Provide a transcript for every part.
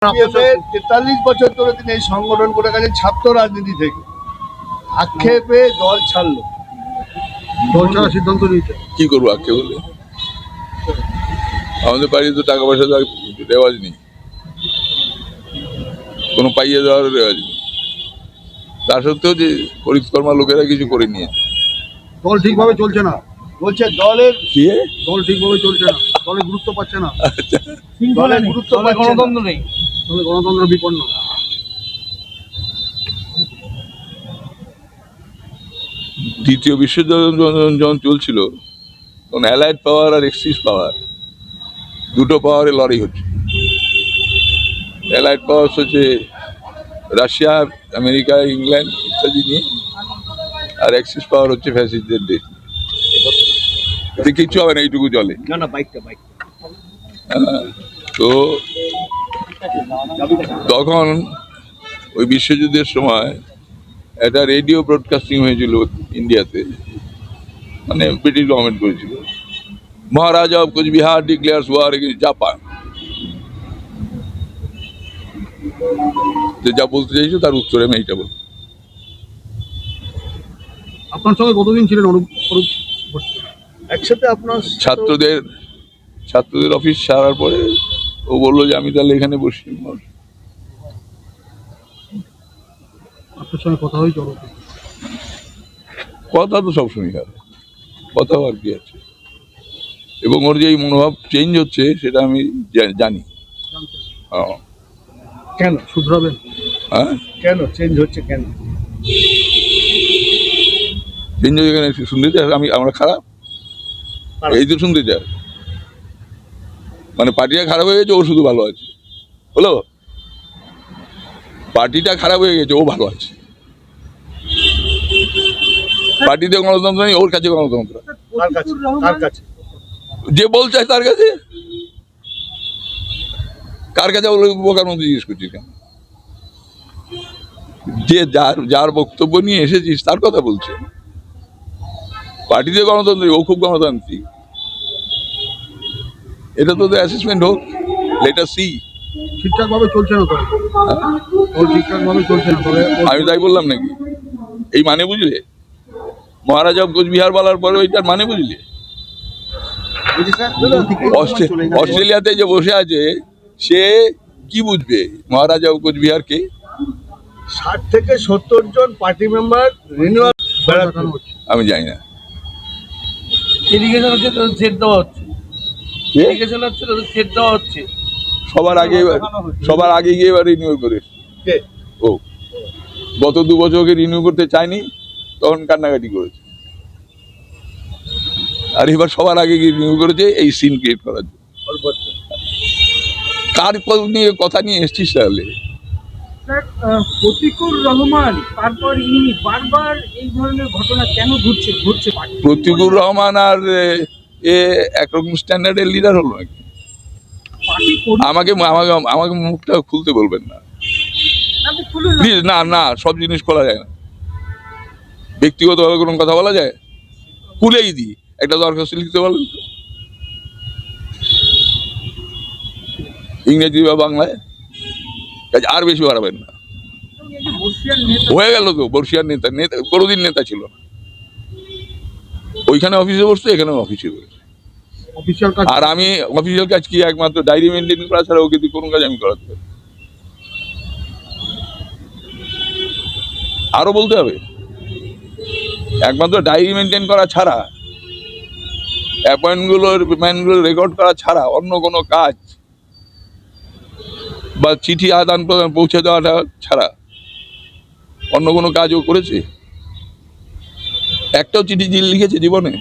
43 বছর ধরে তিনি এই সংগঠন করে গেছেন ছাত্র রাজনীতি থেকে। আক্ষেপে দল ছাড়লো, দল ছাড়ার সিদ্ধান্ত নিয়েছে। কি করবো আক্ষেপ বলে? আমাদের বাড়িতে তো টাকা পয়সা দেওয়ার রেওয়াজ নেই, কোনো পাইয়ে দেওয়ার রেওয়াজ নেই। তা সত্ত্বেও যে পরিকর্মা লোকেরা কিছু করে নিয়েছে। দল ঠিকভাবে চলছে না বলছে, দল ঠিকভাবে চলছে না, দলের গুরুত্ব পাচ্ছে না, দলের গুরুত্ব গণতন্ত্র নেই, গণতন্ত্র বিপন্ন। দ্বিতীয় বিশ্বযুদ্ধ যখন চলছিল তখন অ্যালাইড পাওয়ার আর এক্সিস পাওয়ার দুটো পাওয়ারে লড়াই হচ্ছে। অ্যালাইড পাওয়ার হচ্ছে রাশিয়া, আমেরিকা, ইংল্যান্ড ইত্যাদি নিয়ে, আর এক্সিস পাওয়ার হচ্ছে ফ্যাসিস্টদের দেশ। এতে কিচ্ছু হবে না, এইটুকু চলে। তো তখন ওই বিশ্বযুদ্ধের সময় একটা রেডিও ব্রডকাস্টিং হয়েছিল ইন্ডিয়াতে, মানে ব্রিটিশ গভর্নমেন্ট করেছিল, Maharaja of Cooch Behar declares war against Japan. যা বলতে চাইছো তার উত্তরে আমি এইটা বলবো। আপনার সঙ্গে কতদিন ছিলেন একসাথে? আপনার ছাত্রদের অফিস সারার পরে ও বললো যে আমি তাহলে এখানে বসি। আপনার সঙ্গে কথা হয়েছে? কথা তো সবসময় হয়, কথা আর কি আছে। এবং ওর যে এই মনোভাব চেঞ্জ হচ্ছে সেটা আমি জানি। কেন শুধরাবেন? হ্যাঁ, কেন চেঞ্জ হচ্ছে? কেন চেঞ্জ হচ্ছে? এখানে শুনতে চাই আমরা খারাপ, এই তো শুনতে চাই। মানে পার্টিটা খারাপ হয়ে গেছে, ও শুধু ভালো আছে। হলো, পার্টিটা খারাপ হয়ে গেছে, ও ভালো আছে। পার্টিতে গণতন্ত্র নেই, ওর কাছে গণতন্ত্র। যে বলছে তার কাছে, কার কাছে বোকার মধ্যে জিজ্ঞেস করছিস কেন? যে যার বক্তব্য নিয়ে এসেছিস তার কথা বলছে। পার্টিতে গণতন্ত্র, ও খুব গণতান্ত্রিক। এটা তো অ্যাসেসমেন্ট হোক, লেট আস সি। ঠিকঠাক ভাবে চলছে না তো, ঠিকঠাক ভাবে চলছে না। আমি তাই বললাম নাকি? এই মানে বুঝলে? মহারাজা কোচবিহার বলার পরে ওইটার মানে বুঝলে? অস্ট্রেলিয়াতে যে বসে আছে সে কি বুঝবে মহারাজা কোচবিহার কে? 60 থেকে 70 জন পার্টি মেম্বার রিনিউয়াল আমি জানি না। ইরিগেশন হচ্ছে, তাদের সেট দেওয়া হচ্ছে। ইরিগেশন হচ্ছে, তাদের সেট দেওয়া হচ্ছে। সবার আগে গিয়ে এবার রিনিউ করে ও গত 2 বছরকে রিনিউ করতে চায়নি, তখন কান্নাকাটি করেছে। আর এবার সবার আগে গিয়ে রিনিউ করেছে এই সিন ক্রিয়েট করার জন্য। কার নিয়ে কথা নিয়ে এসছিস তাহলে? প্রতিকুর রহমান, তারপর ইনি বারবার এই ধরনের ঘটনা কেন ঘটছে? প্রতিকুর রহমান আর একরকম স্ট্যান্ডার্ডের লিডার হলো নাকি? আমাকে মুখটা খুলতে বলবেন না প্লিজ। না, সব জিনিস খোলা যায় না। ব্যক্তিগতভাবে কোনো কথা বলা যায়? খুলেই দিই, একটা দরখাস্ত লিখতে বলেন তো, ইংরেজি বা বাংলায়। আর বেশি বাড়াবেন না। হয়ে গেল তো, বর্ষিয়ার নেতা কোনোদিন নেতা ছিল না। ওইখানে অফিসে বসতো, এখানে অফিসে বসছে। আর আমি অফিসিয়াল কাজ কি একমাত্র ডায়েরি মেনটেন করা ছাড়া ওকে কোনো কাজ আমি করাতে পারি? আরো বলতে হবে, একমাত্র ডায়েরি মেনটেন করা ছাড়া, অ্যাপয়েন্টমেন্টগুলো রেকর্ড করা ছাড়া অন্য কোনো কাজ বা চিঠি আদান প্রদান পৌঁছে দেওয়াটা ছাড়া অন্য কোনো কাজও করেছে? একটাও চিঠি লিখেছে জীবনে?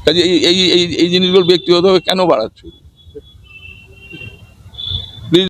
কাজে এই জিনিসগুলো ব্যক্তিগতভাবে কেন বাড়াচ্ছ?